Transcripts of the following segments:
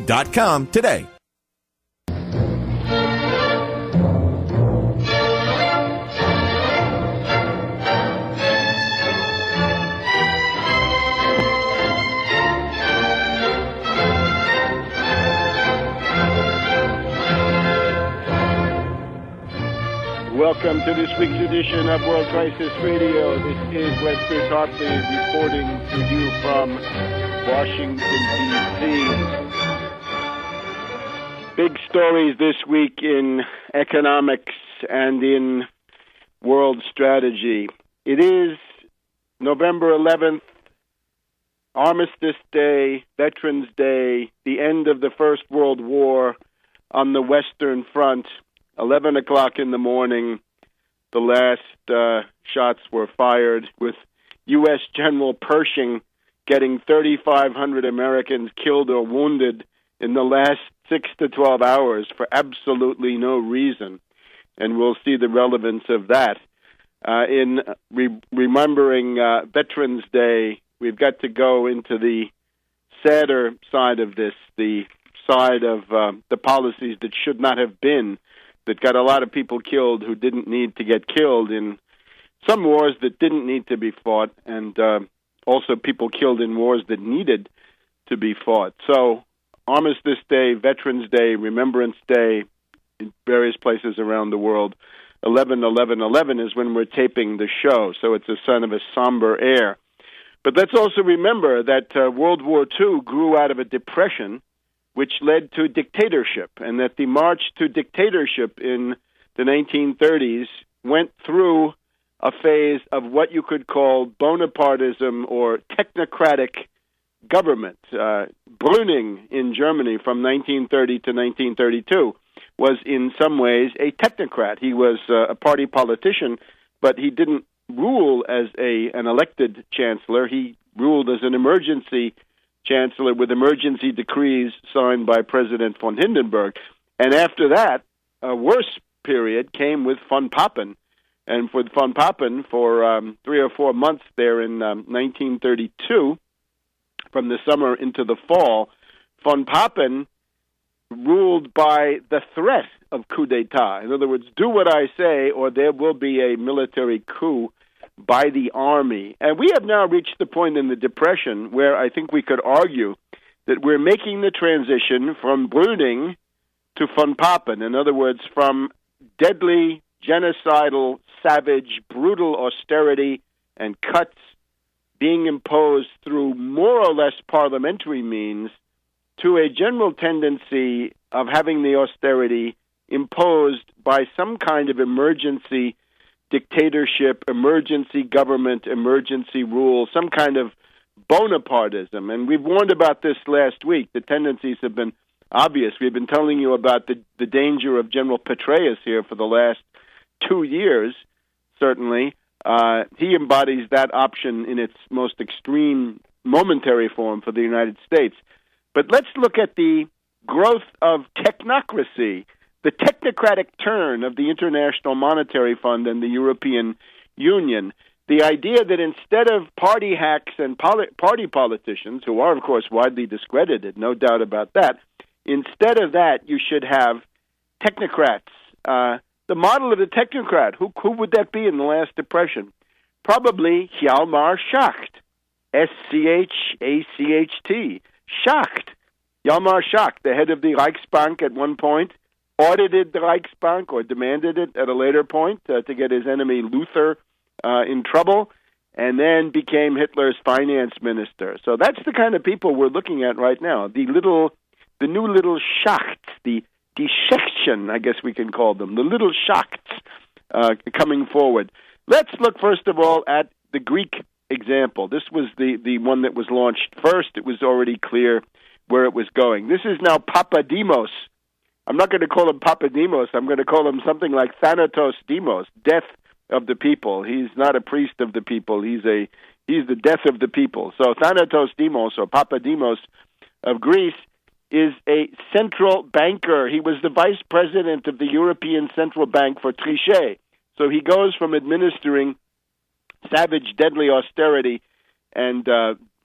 .com today. Welcome to this week's edition of World Crisis Radio. This is Webster Tarpley reporting to you from Washington, D.C. Big stories this week in economics and in world strategy. It is November 11th, Armistice Day, Veterans Day, the end of the First World War on the Western Front. 11 o'clock in the morning, the last shots were fired, with U.S. General Pershing getting 3,500 Americans killed or wounded in the last 6 to 12 hours for absolutely no reason. And we'll see the relevance of that. In remembering Veterans Day, we've got to go into the sadder side of this, the side of the policies that should not have been, that got a lot of people killed who didn't need to get killed in some wars that didn't need to be fought, and also people killed in wars that needed to be fought. So Armistice Day, Veterans Day, Remembrance Day in various places around the world. 11/11/11 is when we're taping the show, so it's a sign of a somber air. But let's also remember that World War II grew out of a depression which led to dictatorship, and that the march to dictatorship in the 1930s went through a phase of what you could call Bonapartism or technocratic government. Brüning in Germany from 1930 to 1932 was in some ways a technocrat. He was a party politician, but he didn't rule as an elected chancellor. He ruled as an emergency chancellor with emergency decrees signed by President von Hindenburg. And after that, a worse period came with von Papen. And for von Papen, for 3 or 4 months there in 1932, from the summer into the fall, von Papen ruled by the threat of coup d'etat. In other words, do what I say or there will be a military coup by the army. And we have now reached the point in the Depression where I think we could argue that we're making the transition from Brüning to von Papen. In other words, from deadly, genocidal, savage, brutal austerity and cuts being imposed through more or less parliamentary means to a general tendency of having the austerity imposed by some kind of emergency dictatorship, emergency government, emergency rule, some kind of Bonapartism. And we've warned about this last week. The tendencies have been obvious. We've been telling you about the danger of General Petraeus here for the last 2 years, certainly. He embodies that option in its most extreme momentary form for the United States. But let's look at the growth of technocracy, the technocratic turn of the International Monetary Fund and the European Union. The idea that instead of party hacks and party politicians, who are, of course, widely discredited, no doubt about that, instead of that, you should have technocrats. The model of the technocrat, who would that be in the last Depression? Probably Hjalmar Schacht, Schacht, Schacht. Hjalmar Schacht, the head of the Reichsbank at one point, audited the Reichsbank or demanded it at a later point to get his enemy Luther in trouble, and then became Hitler's finance minister. So that's the kind of people we're looking at right now. The new little Schachts, the Schächtchen, I guess we can call them, the little Schachts coming forward. Let's look first of all at the Greek example. This was the one that was launched first. It was already clear where it was going. This is now Papademos. I'm not going to call him Papademos. I'm going to call him something like Thanatos Demos, death of the people. He's not a priest of the people. He's the death of the people. So Thanatos Demos, or Papademos of Greece, is a central banker. He was the vice president of the European Central Bank for Trichet. So he goes from administering savage, deadly austerity and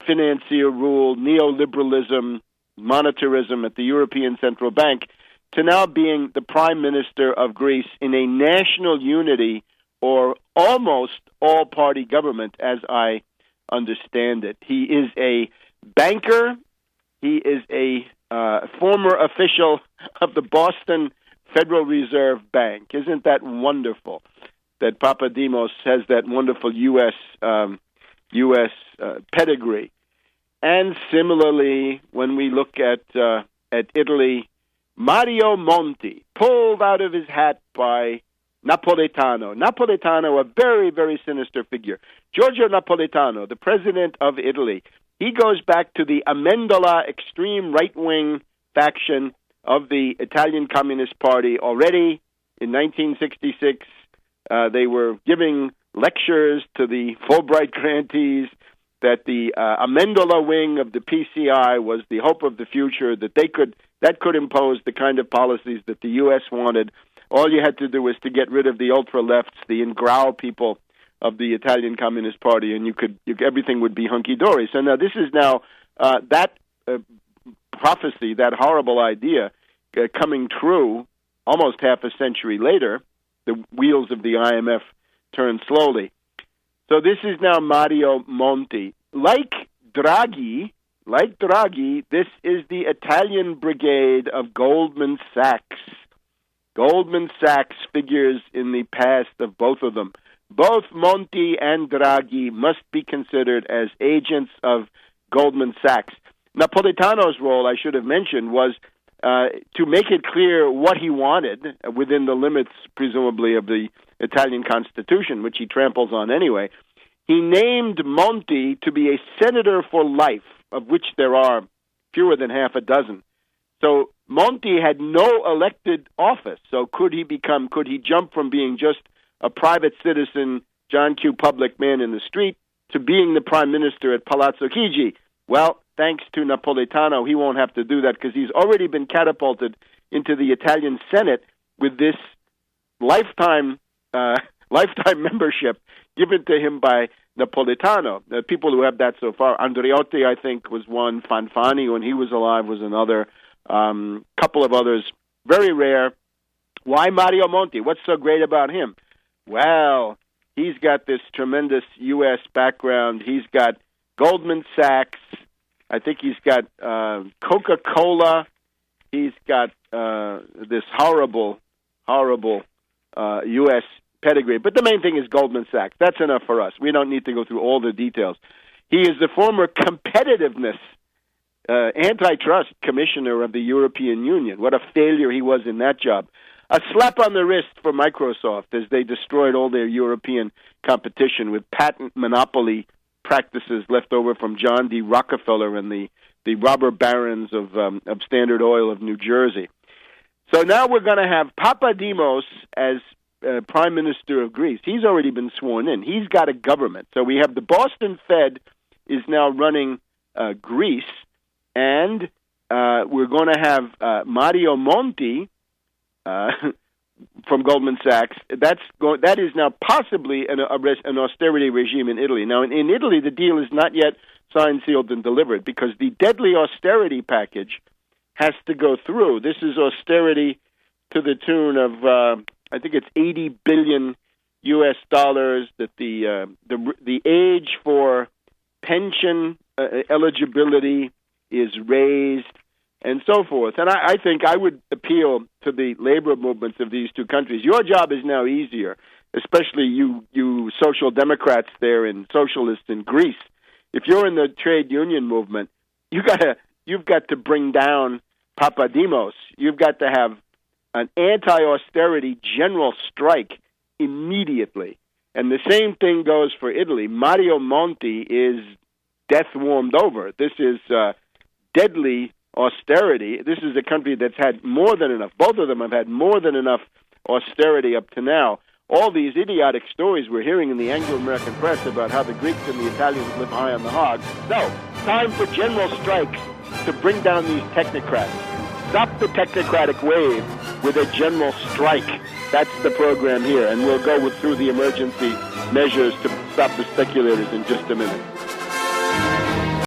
financier rule, neoliberalism, monetarism at the European Central Bank, to now being the Prime Minister of Greece in a national unity or almost all-party government, as I understand it. He is a banker. He is a former official of the Boston Federal Reserve Bank. Isn't that wonderful that Papadimos has that wonderful U.S. pedigree? And similarly, when we look at Italy, Mario Monti, pulled out of his hat by Napolitano. Napolitano, a very, very sinister figure. Giorgio Napolitano, the president of Italy, he goes back to the Amendola extreme right-wing faction of the Italian Communist Party. Already in 1966, they were giving lectures to the Fulbright grantees that the Amendola wing of the PCI was the hope of the future, that could impose the kind of policies that the U.S. wanted. All you had to do was to get rid of the ultra-lefts, the Ingrao people of the Italian Communist Party, and everything would be hunky-dory. So now this is that prophecy, that horrible idea, coming true almost half a century later. The wheels of the IMF turn slowly. So this is now Mario Monti. Like Draghi, this is the Italian brigade of Goldman Sachs. Goldman Sachs figures in the past of both of them. Both Monti and Draghi must be considered as agents of Goldman Sachs. Napolitano's role, I should have mentioned, was to make it clear what he wanted within the limits, presumably, of the Italian Constitution, which he tramples on anyway. He named Monti to be a senator for life, of which there are fewer than half a dozen. So Monti had no elected office. So could he jump from being just a private citizen, John Q. Public man in the street, to being the prime minister at Palazzo Chigi? Well, thanks to Napolitano, he won't have to do that because he's already been catapulted into the Italian Senate with this lifetime membership given to him by Napolitano. The people who have that so far, Andreotti, I think, was one. Fanfani, when he was alive, was another. Couple of others. Very rare. Why Mario Monti? What's so great about him? Well, he's got this tremendous U.S. background. He's got Goldman Sachs. I think he's got Coca-Cola. He's got this horrible U.S. pedigree. But the main thing is Goldman Sachs. That's enough for us. We don't need to go through all the details. He is the former competitiveness antitrust commissioner of the European Union. What a failure he was in that job. A slap on the wrist for Microsoft as they destroyed all their European competition with patent monopoly practices left over from John D. Rockefeller and the robber barons of Standard Oil of New Jersey. So now we're going to have Papadimos as Prime Minister of Greece. He's already been sworn in. He's got a government. So we have the Boston Fed is now running Greece, and we're going to have Mario Monti from Goldman Sachs. That is now possibly an austerity regime in Italy. Now, in Italy, the deal is not yet signed, sealed, and delivered because the deadly austerity package has to go through. This is austerity to the tune of I think it's $80 billion U.S. dollars. That the age for pension eligibility is raised, and so forth. And I think I would appeal to the labor movements of these two countries. Your job is now easier, especially you social democrats there and socialists in Greece. If you're in the trade union movement, you've got to bring down Papadimos. You've got to have an anti-austerity general strike immediately. And the same thing goes for Italy. Mario Monti is death warmed over. This is deadly austerity. This is a country that's had more than enough. Both of them have had more than enough austerity up to now. All these idiotic stories we're hearing in the Anglo-American press about how the Greeks and the Italians live high on the hog. No, time for general strikes to bring down these technocrats. Stop the technocratic wave with a general strike. That's the program here, and we'll go through the emergency measures to stop the speculators in just a minute.